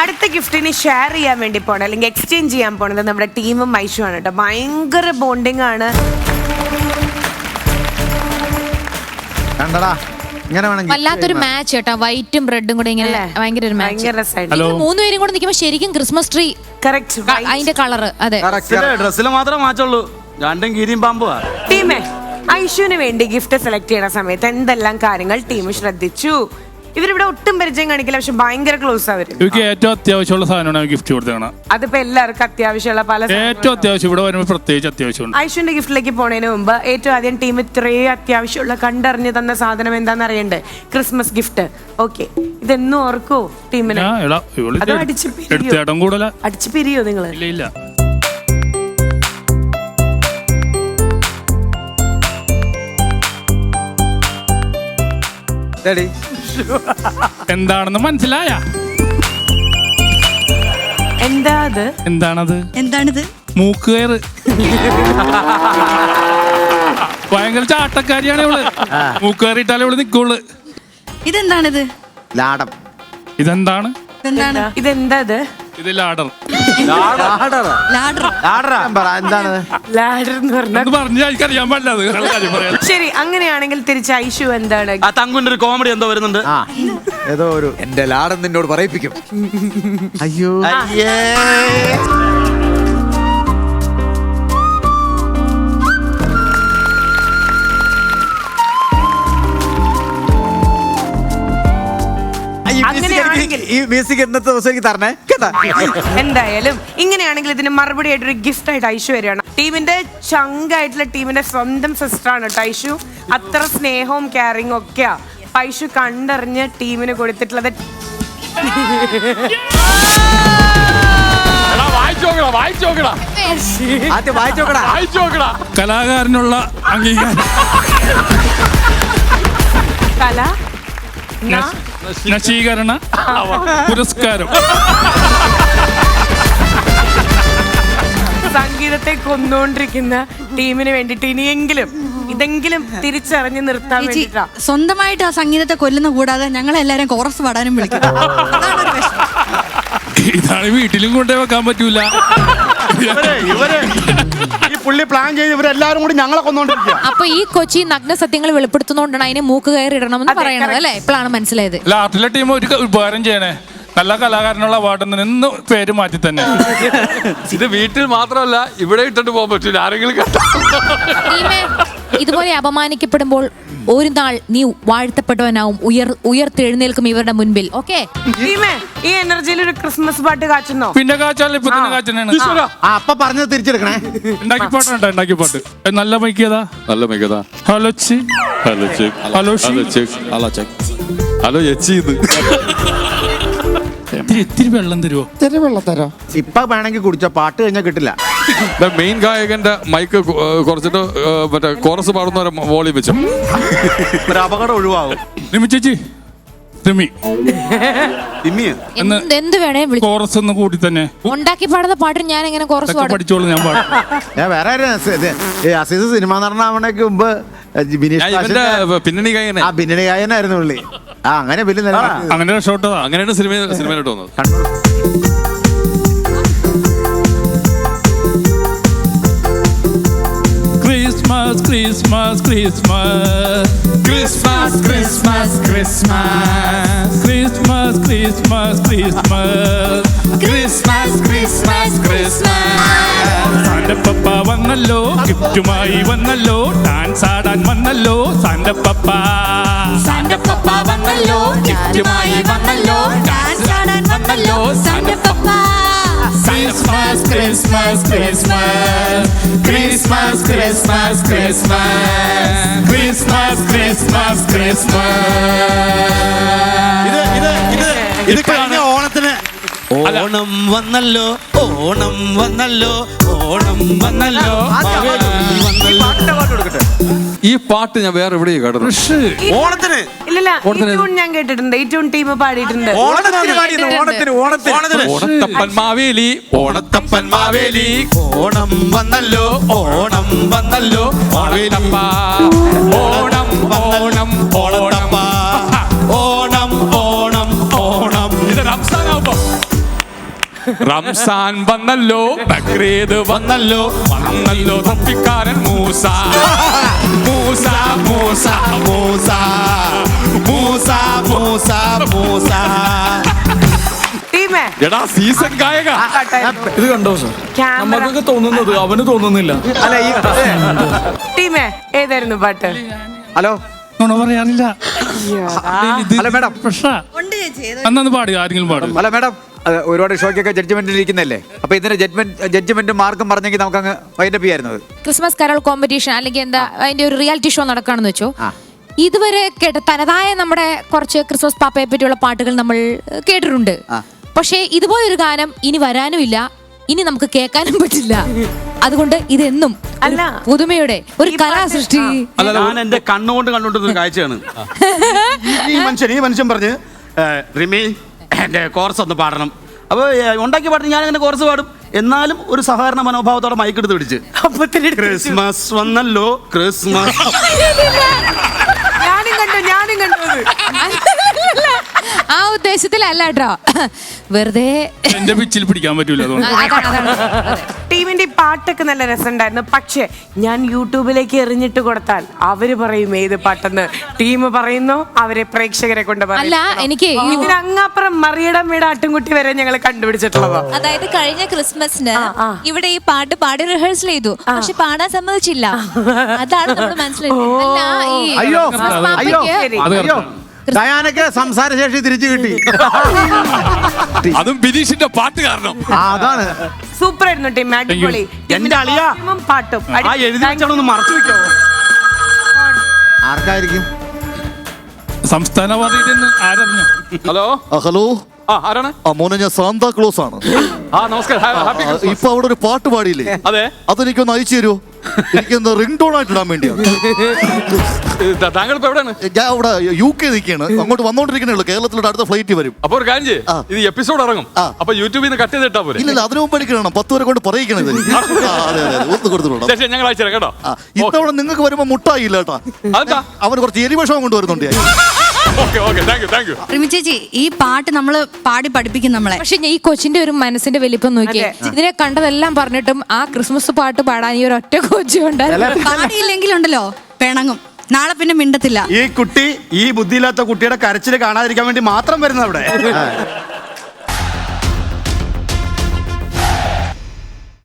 അടുത്ത ഗിഫ്റ്റിന് ഷെയർ ചെയ്യാൻ വേണ്ടി പോണത് അല്ലെങ്കിൽ എക്സ്ചേഞ്ച് ചെയ്യാൻ പോണത് നമ്മുടെ ടീമും ഐഷുവാണ് കേട്ടോ. ഭയങ്കര ബോണ്ടിങ് ആണ്. വല്ലാത്തൊരു മാച്ച് കേട്ടോ, വൈറ്റും റെഡും കൂടെ ഇങ്ങനെ ഭയങ്കര ഒരു മാച്ച്. മൂന്നുപേരും കൂടെ നിൽക്കുമ്പോൾ ശരിക്കും ക്രിസ്മസ് ട്രീ അതിന്റെ കളറ്. അതെ, ഡ്രസ്സിൽ മാത്രമേ മാച്ചുള്ളൂ, രണ്ടും കീരിയും പാമ്പുവാ. ടീമേ, ഐഷുവിന് വേണ്ടി ഗിഫ്റ്റ് സെലക്ട് ചെയ്യുന്ന സമയത്ത് എന്തെല്ലാം കാര്യങ്ങൾ ടീം ശ്രദ്ധിച്ചു? ഇവരിവിടെ ഒട്ടും പരിചയം കാണിക്കില്ല, പക്ഷെ ഭയങ്കര ക്ലോസ് ആവരും. എനിക്ക് ഏറ്റവും അത്യാവശ്യമുള്ള സാധനമാണ് ഗിഫ്റ്റ് കൊടുത്തതാണ്. അതിപ്പോ എല്ലാവർക്കും അത്യാവശ്യമുള്ള പല ഏറ്റവും അത്യാവശ്യം ഇവിടെ വരുമ്പോൾ പ്രത്യേകിച്ച് അത്യാവശ്യമുണ്ട്. ഐഷുവിന്റെ ഗിഫ്റ്റിലേക്ക് പോണതിന് മുമ്പ് ഏറ്റവും ആദ്യം ടീം ഇത്രയും അത്യാവശ്യമുള്ള കണ്ടറിഞ്ഞ് തന്ന സാധനം എന്താന്ന് അറിയണ്ടേ? Christmas gift. ഓക്കെ, ഇതെന്നും ഓർക്കോ ടീമിന്? അടിച്ചു പിരിയോ നിങ്ങള്? ഇല്ല. എന്താണെന്ന് മനസ്സിലായ? എന്താണിത്? മൂക്കുകയറ്. ഭയങ്കര ചാട്ടക്കാരിയാണ് ഇവള്. മൂക്കുകയറിയിട്ടാലേ ഇവള് നിക്കുള്ളു. ഇതെന്താണിത്? ലാടം. ഇതെന്താണ്? ഇതെന്താ? ഇത് ലാഡർ. എനിക്കറിയാൻ പാടില്ല. ശരി, അങ്ങനെയാണെങ്കിൽ തിരിച്ച് ഐഷു എന്താണ്? ആ തങ്കുന്റെ ഒരു കോമഡി എന്തോ വരുന്നുണ്ട്. ഏതോ ഒരു എന്റെ ലാടം നിന്നോട് പറയിപ്പിക്കും. അയ്യോ, ഈ മ്യൂസിക് ഇന്നത്തെ ദിവസം എനിക്ക് തരണേ കേട്ടാ. എന്തായാലും ഇങ്ങനെയാണെങ്കിൽ ഇതിന് മറുപടി ആയിട്ട് ഒരു ഗിഫ്റ്റ് ആയിട്ട് ഐഷു വരികയാണ്. ടീമിന്റെ ചങ്കായിട്ടുള്ള ടീമിന്റെ സ്വന്തം സിസ്റ്റർ ആണ് കേട്ടോ ഐഷു. അത്ര സ്നേഹവും കെയറിങ്ങും ഒക്കെയാ ഐഷു കണ്ടറിഞ്ഞ് ടീമിന് കൊടുത്തിട്ടുള്ളത്. കലാകാരനുള്ള അംഗീകാരം. നശീകരണ പുരസ്കാരം. സംഗീതത്തെ കൊന്നുകൊണ്ടിരിക്കുന്ന ടീമിന് വേണ്ടിട്ട് ഇനിയെങ്കിലും ഇതെങ്കിലും തിരിച്ചറിഞ്ഞ് നിർത്താൻ വേണ്ടിട്ടാ. സ്വന്തമായിട്ട് ആ സംഗീതത്തെ കൊല്ലുന്ന കൂടാതെ ഞങ്ങളെല്ലാരും കോറസ് പാടാനും വിളിക്കും. ഇതാണ് വീട്ടിലും കൊണ്ടേ വെക്കാൻ പറ്റൂല. ഈ പുള്ളി പ്ലാൻ ചെയ്ത് ഇവരെല്ലാരും കൂടി ഞങ്ങളെ കൊന്നോണ്ടിരിക്കുക. അപ്പൊ ഈ കൊച്ചി നഗ്ന സത്യങ്ങൾ വെളിപ്പെടുത്തുന്നോണ്ടാണ് അതിനെ മൂക്ക് കയറി ഇടണമെന്ന് പറയണത് അല്ലേ? ഇപ്പോഴാണ് മനസ്സിലായത്. ആർട്ടിലെ ടീം ഒരു ഉപകാരം ചെയ്യണേ, നല്ല കലാകാരനുള്ള അവാർഡ് നിന്ന് പേര് മാറ്റി തന്നെ. ഇത് വീട്ടിൽ മാത്രമല്ല ഇവിടെ ഇട്ടിട്ട് പോകാൻ പറ്റൂല, ആരെങ്കിലും ഇതുപോലെ അപമാനിക്കപ്പെടുമ്പോൾ ഒരു നാൾ നീ വാഴ്ത്തപ്പെട്ടവനാവും, ഉയർത്തെഴുന്നേൽക്കും ഇവരുടെ മുൻപിൽ. ഓക്കെ, ഈ എനർജിയിൽ ഒരു ക്രിസ്മസ് പാട്ട് കാച്ചുന്നോ? പിന്നെ കാച്ചാൽ ഇപ്പൊ തന്നെ കാച്ചനാണ്. അപ്പൊ പറഞ്ഞത് തിരിച്ചെടുക്കണേ. ഉണ്ടാക്കി പാട്ട്. നല്ല മൈക്കതാ, നല്ല മികതാ. ഹലോ ചി, hello check, hello check, hello check, hello എച്ചി. ഇത്തിരി വെള്ളം തരുമോ? വെള്ളം തരോ? ഇപ്പൊ വേണമെങ്കിൽ കുടിച്ചോ, പാട്ട് കഴിഞ്ഞാൽ കിട്ടില്ല. മെയിൻ ഗായകന്റെ മൈക്ക് കുറച്ചിട്ട് മറ്റേ കോറസ് പാടുന്ന വോളിയം വെച്ചു. ഒരു അപകടം ഒഴിവാകും. റിമി ചേച്ചി, എന്ത് വേണേ കോറസ് ഒന്ന് കൂടി തന്നെ ഉണ്ടാക്കി പാടുന്ന പാട്ടിന് ഞാൻ എങ്ങനെ കോറസ് പഠിച്ചോളൂ. ഞാൻ പാടും. ഞാൻ വേറെ അസീസ് സിനിമ നടനാവണേക്ക് മുമ്പ് പിന്നണി ഗായകൻ. ആ പിന്നണി ഗായനായിരുന്നു പുള്ളി. അങ്ങനെ അങ്ങനെ രക്ഷപ്പെട്ടതാ. അങ്ങനെയാണ് സിനിമയിലോട്ട് വന്നത്. Christmas Christmas Christmas Christmas Christmas Christmas Christmas Christmas Christmas Christmas Christmas Christmas. സാന്റപ്പ വന്നല്ലോ, ഗിഫ്റ്റുമായി വന്നല്ലോ, ഡാൻസ് ആടാൻ വന്നല്ലോ. സാന്റപ്പ വന്നല്ലോ, ഗിഫ്റ്റുമായി വന്നല്ലോ, ഡാൻസ് ആടാൻ വന്നല്ലോ. സാന്റപ്പ. Christmas Christmas Christmas Christmas Christmas Christmas Christmas Christmas Christmas. ഇത് കഴിഞ്ഞ ഓണത്തിന് ഓണം വന്നല്ലോ, ഓണം വന്നല്ലോ, ഓണം വന്നല്ലോ. ഈ പാട്ട് ഞാൻ വേറെ എവിടെയും കേട്ടത്. ഓണത്തിന് ഇല്ലല്ല, ഞാൻ കേട്ടിട്ടുണ്ട്. ഈ ട്യൂൺ ടീം പാടിയിട്ടുണ്ട്. ഓണത്തപ്പൻ മാവേലി, ഓണത്തപ്പൻ മാവേലി, ഓണം വന്നല്ലോ, ഓണം വന്നല്ലോ, ഓണത്തപ്പ. ഓണം ഓണം ഓണത്തപ്പ. ഓണം ഓണം ഓണം. ഇത് റംസാനാവുമ്പോ റംസാൻ വന്നല്ലോ, ബക്രീദ് വന്നല്ലോ, വന്നല്ലോ തപ്പിക്കാരൻ മൂസ. മൂസ മൂസ മൂസ മൂസ മൂസ മൂസ. ടീമേ എടാ സീസൺ ഗായക. ഇത് കണ്ടോ സർ, നമുക്കൊക്കെ തോന്നുന്നത് അവന് തോന്നുന്നില്ല. അല്ല ഈ ടീമേ ഏതായിരുന്നു പാട്ട്? ഹലോ നുണ പറയാനില്ല. Hello madam. പ്രശ്ന അന്നു പാടുക, ആരെങ്കിലും പാടും. അല്ല മാഡം, ഒരുപാട് ഷോയ്ക്കൊക്കെ ജഡ്ജ്മെന്റിൽ ഇരിക്കുന്നല്ലേ, അപ്പൊ ഇതിന് ജഡ്ജ്മെന്റും മാർക്കും പറഞ്ഞെങ്കിൽ നമുക്ക് അങ്ങ് വൈൻഡപ്പ് ചെയ്യായിരുന്നത്. ക്രിസ്മസ് കരോൾ കോമ്പറ്റീഷൻ അല്ലെങ്കിൽ എന്താ അതിന്റെ ഒരു റിയാലിറ്റി ഷോ നടക്കുകയാണെന്ന് വെച്ചോ. ഇതുവരെ കേട്ട തനതായ നമ്മുടെ കുറച്ച് ക്രിസ്മസ് പാപ്പയെ പറ്റിയുള്ള പാട്ടുകൾ നമ്മൾ കേട്ടിട്ടുണ്ട്. പക്ഷേ ഇതുപോലൊരു ഗാനം ഇനി വരാനുമില്ല, ഇനി നമുക്ക് കേൾക്കാനും പറ്റില്ല. അതുകൊണ്ട് ഇതെന്നും അല്ല, പുതുമയുടെ ഒരു കലാസൃഷ്ടി. ഞാൻ എന്റെ കണ്ണുകൊണ്ട് കണ്ടുകൊണ്ടിരുന്ന കാഴ്ചയാണ്. ഈ മനുഷ്യൻ പറഞ്ഞ് റിമി എന്റെ കോർസ് ഒന്ന് പാടണം. അപ്പൊ ഉണ്ടാക്കി പാട്ട് ഞാൻ അങ്ങനെ കോർസ് പാടും. എന്നാലും ഒരു സഹകരണ മനോഭാവത്തോടെ മൈക്കെടുത്ത് പിടിച്ച് ക്രിസ്മസ് വന്നല്ലോ, ക്രിസ്മസ്. ഞാനും കണ്ടു ആ ഉദ്ദേശത്തിലല്ല കേട്ടോ, വെറുതെ എന്റെ പിച്ചിൽ പിടിക്കാൻ പറ്റൂല, അതുകൊണ്ട്. ടീമിന്റെ ഈ പാട്ടൊക്കെ നല്ല രസമുണ്ടായിരുന്നു. പക്ഷെ ഞാൻ യൂട്യൂബിലേക്ക് എറിഞ്ഞിട്ട് കൊടുത്താൽ അവര് പറയും ഏത് പാട്ടെന്ന്. ടീം പറയുന്നു, അവരെ പ്രേക്ഷകരെ കൊണ്ട് അല്ല, എനിക്ക് ഇതിനങ്ങാപ്പുറം മറിയടമ്മയുടെ ആട്ടുംകുട്ടി വരെ ഞങ്ങൾ കണ്ടുപിടിച്ചിട്ടുള്ളതാ. അതായത് കഴിഞ്ഞ ക്രിസ്മസിന് ഇവിടെ ഈ പാട്ട് പാടി റിഹേഴ്സൽ ചെയ്തു, പക്ഷെ പാടാൻ സമ്മതിച്ചില്ല. അതാണ് നമ്മൾ മനസ്സിലായത്. അയ്യോ അയ്യോ അത് അയ്യോ, ഡയാനക്ക് സംസാരശേഷി തിരിച്ചു കിട്ടി. അതും ബിനീഷിന്റെ പാട്ട് കാരണം. അതാണ്. സൂപ്പർ ആയിരുന്നു ടീം, അടിപൊളി. എന്റെ അളിയാ, പാട്ടും ആ എഴുതി വെച്ചോളൊന്ന് മറച്ചു വെക്കോ. ആർക്കായിരിക്കും? സംസ്ഥാന പാതയിൽ ആരറിഞ്ഞു? ഹലോ ഹലോ, ആരാണ്? മോനെ ഞാൻ സാന്താ ക്ലോസ് ആണ്. നമസ്കാരം. ഇപ്പൊ അവിടെ ഒരു പാട്ട് പാടിയില്ലേ, അതെ, അതെനിക്കൊന്ന് അയച്ചു തരുമോ? എനിക്കൊന്ന് റിംഗ് ടോൺ ആയിട്ട് ഇടാൻ വേണ്ടിയാണ്. താങ്കൾ ഇപ്പൊ എവിടെയാണ്? ഞാൻ അവിടെ UK നിൽക്കുകയാണ്, അങ്ങോട്ട് വന്നോണ്ടിരിക്കണേ ഉള്ളൂ. കേരളത്തിലോട്ട് അടുത്ത ഫ്ലൈറ്റ് വരും. അപ്പൊ ഒരു കാര്യം ചെയ്യ്, ഇത് എപ്പിസോഡ് ഇറങ്ങും, അപ്പൊ യൂട്യൂബിൽ നിന്ന് കട്ട് ചെയ്തിട്ടാ പോലെ. ഇല്ല, അതിനു മുമ്പ് എനിക്ക് വേണം 10 വരെ കൊണ്ട് പറയിക്കണത്. അതെ അതെ, ഒന്ന് കൊടുത്തോളാം. ശരി, ഞങ്ങൾ അയച്ചു കേട്ടോ. ഇത്തവണ നിങ്ങൾക്ക് വരുമ്പോ മുട്ടായി ഇല്ല കേട്ടാ, അവന് കുറച്ച് എരിവശം കൊണ്ടുവരുന്നുണ്ട്. റിമി ചേച്ചി, ഈ പാട്ട് നമ്മള് പാടി പഠിപ്പിക്കും നമ്മളെ. പക്ഷെ ഈ കൊച്ചിന്റെ ഒരു മനസ്സിന്റെ വലിപ്പം നോക്കിയേ, ഇതിനെ കണ്ടതെല്ലാം പറഞ്ഞിട്ടും ആ ക്രിസ്മസ് പാട്ട് പാടാൻ ഈ ഒരു ഒറ്റ കൊച്ചുണ്ട്. പാടിയില്ലെങ്കിലുണ്ടല്ലോ പിണങ്ങും, നാളെ പിന്നെ മിണ്ടത്തില്ല. ഈ കുട്ടി ഈ ബുദ്ധിയില്ലാത്ത കുട്ടിയുടെ കരച്ചില് കാണാതിരിക്കാൻ വേണ്ടി മാത്രം വരുന്നത് അവിടെ.